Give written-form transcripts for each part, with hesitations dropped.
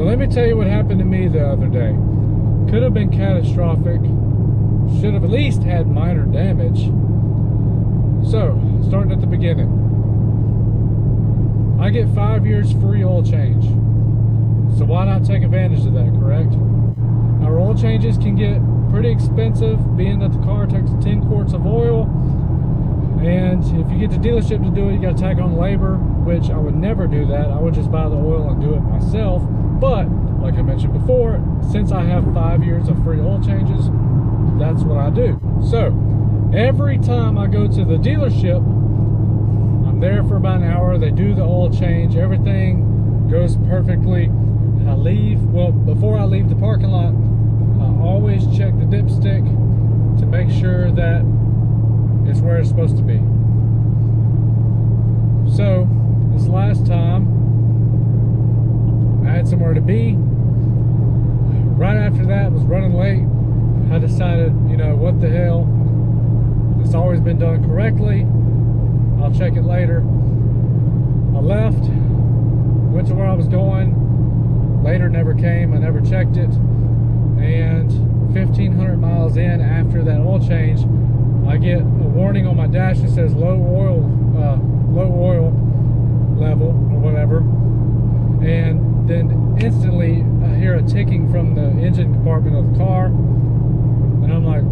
So let me tell you what happened to me the other day. Could have been catastrophic. Should have at least had minor damage. So, starting at the beginning. I get 5 years free oil change. So why not take advantage of that, correct? Our oil changes can get pretty expensive, being that the car takes 10 quarts of oil. And if you get the dealership to do it, you got to tack on labor, which I would never do that. I would just buy the oil and do it myself. But, like I mentioned before, since I have 5 years of free oil changes, that's what I do. So, every time I go to the dealership, I'm there for about an hour. They do the oil change. Everything goes perfectly. I leave. Well, before I leave the parking lot, I always check the dipstick to make sure that it's where it's supposed to be. So, this last time, I had somewhere to be. Right after that, was running late. I decided, you know, what the hell? It's always been done correctly. I'll check it later. I left, went to where I was going. Later never came. I never checked it. And 1,500 miles in after that oil change, I get a warning on my dash that says low oil level or whatever. And then instantly I hear a ticking from the engine compartment of the car. And I'm like,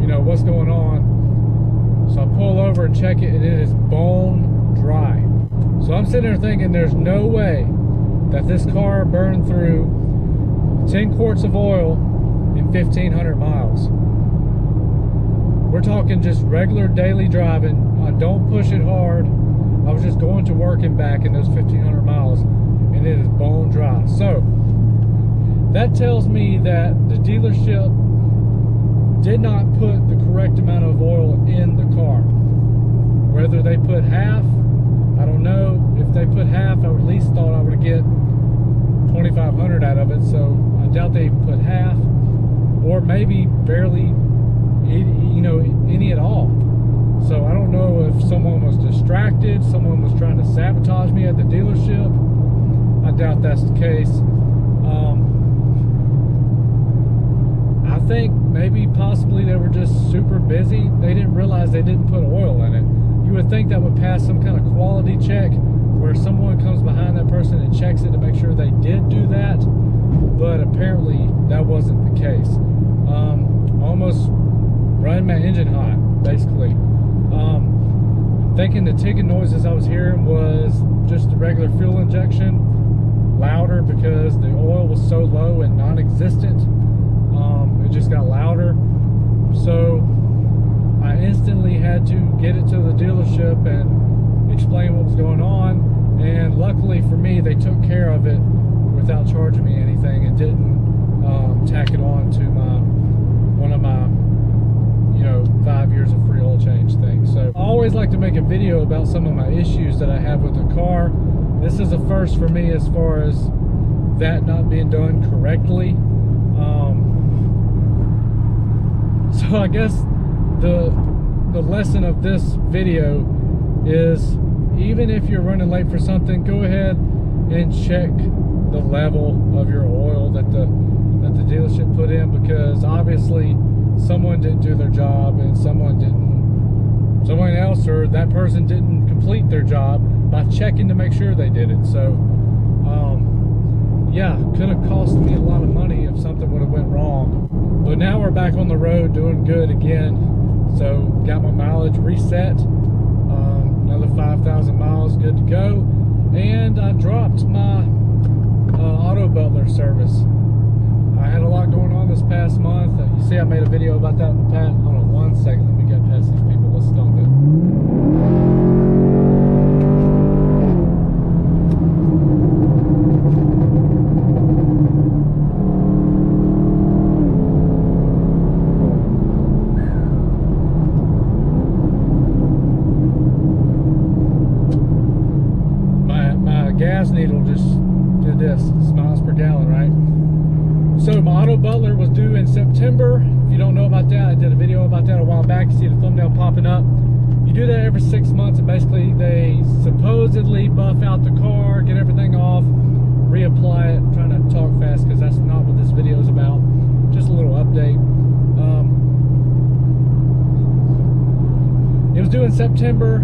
you know, what's going on? So I pull over and check it, and it is bone dry. So I'm sitting there thinking there's no way that this car burned through 10 quarts of oil in 1,500 miles. We're talking just regular daily driving. I don't push it hard. I was just going to work and back in those 1,500 miles, and it is bone dry. So that tells me that the dealership did not put the correct amount of oil in the car. Whether they put half, I don't know. If they put half, I would at least thought I would get 2,500 out of it. So I doubt they even put half, or maybe barely, you know, any at all. So I don't know if someone was distracted, someone was trying to sabotage me at the dealership. I doubt that's the case. I think maybe possibly they were just super busy. They didn't realize they didn't put oil in it. You would think that would pass some kind of quality check where someone comes behind that person and checks it to make sure they did do that. But apparently that wasn't the case. Almost running my engine hot, basically. Thinking the ticking noises I was hearing was just the regular fuel injection, louder because the oil was so low and non-existent. It just got louder. So I instantly had to get it to the dealership and explain what was going on. And luckily for me, they took care of it without charging me anything and didn't tack it on to one of my 5 years of free oil change thing. So I always like to make a video about some of my issues that I have with the car. This is a first for me as far as that not being done correctly. So I guess the lesson of this video is, even if you're running late for something, go ahead and check the level of your oil that the dealership put in, because obviously someone didn't do their job, and someone else or that person didn't complete their job by checking to make sure they did it. So yeah, could have cost me a lot of money if something would have went wrong. But now we're back on the road doing good again. So got my mileage reset, another 5,000 miles, good to go. And I dropped my auto butler service. I had a lot going on this past month. You see I made a video about that in the past. Hold on one second, let me get past these people. Let's dump it. My gas needle just did this, miles per gallon, right? So my auto butler was due in September. If you don't know about that, I did a video about that a while back. You see the thumbnail popping up. You do that every 6 months, and basically they supposedly buff out the car, get everything off, September,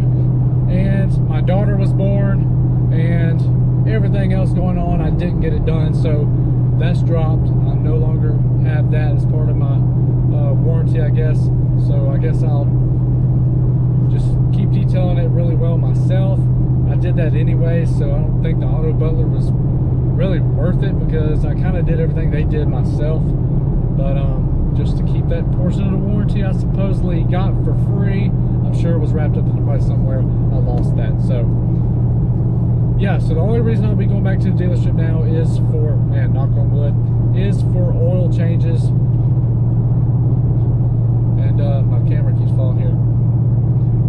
and my daughter was born, and everything else going on, I didn't get it done, so that's dropped. I no longer have that as part of my warranty, I guess. So I guess I'll just keep detailing it really well myself. I did that anyway, so I don't think the Auto Butler was really worth it, because I kind of did everything they did myself. But just to keep that portion of the warranty I supposedly got for free, I'm sure it was wrapped up in the price somewhere. I lost that. So yeah, so the only reason I'll be going back to the dealership now is for, man, knock on wood, is for oil changes. And my camera keeps falling here.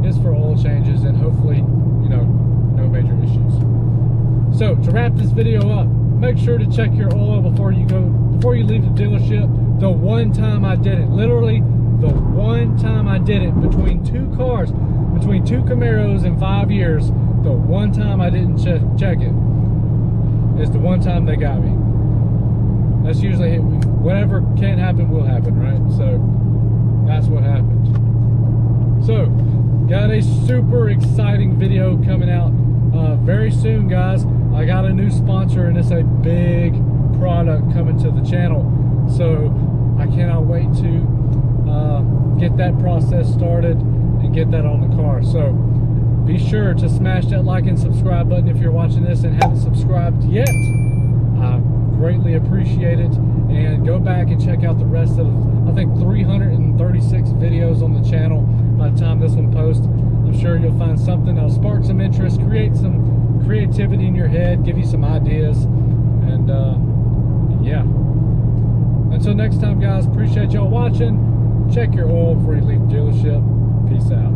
Is for oil changes, and hopefully, you know, no major issues. So to wrap this video up, make sure to check your oil before you leave the dealership. The one time I did it, literally the one time I did it, between two cars, between two Camaros in 5 years, the one time I didn't check it is the one time they got me. That's usually, whatever can happen will happen, right? So that's what happened. So got a super exciting video coming out very soon, guys. I got a new sponsor, and it's a big product coming to the channel, so I cannot wait to get that process started and get that on the car. So be sure to smash that like and subscribe button if you're watching this and haven't subscribed yet. I greatly appreciate it, and go back and check out the rest of, I think, 336 videos on the channel by the time this one posts. I'm sure you'll find something that'll spark some interest, create some creativity in your head, give you some ideas, and yeah. Until next time, guys, appreciate y'all watching. Check your oil before you leave the dealership. Peace out.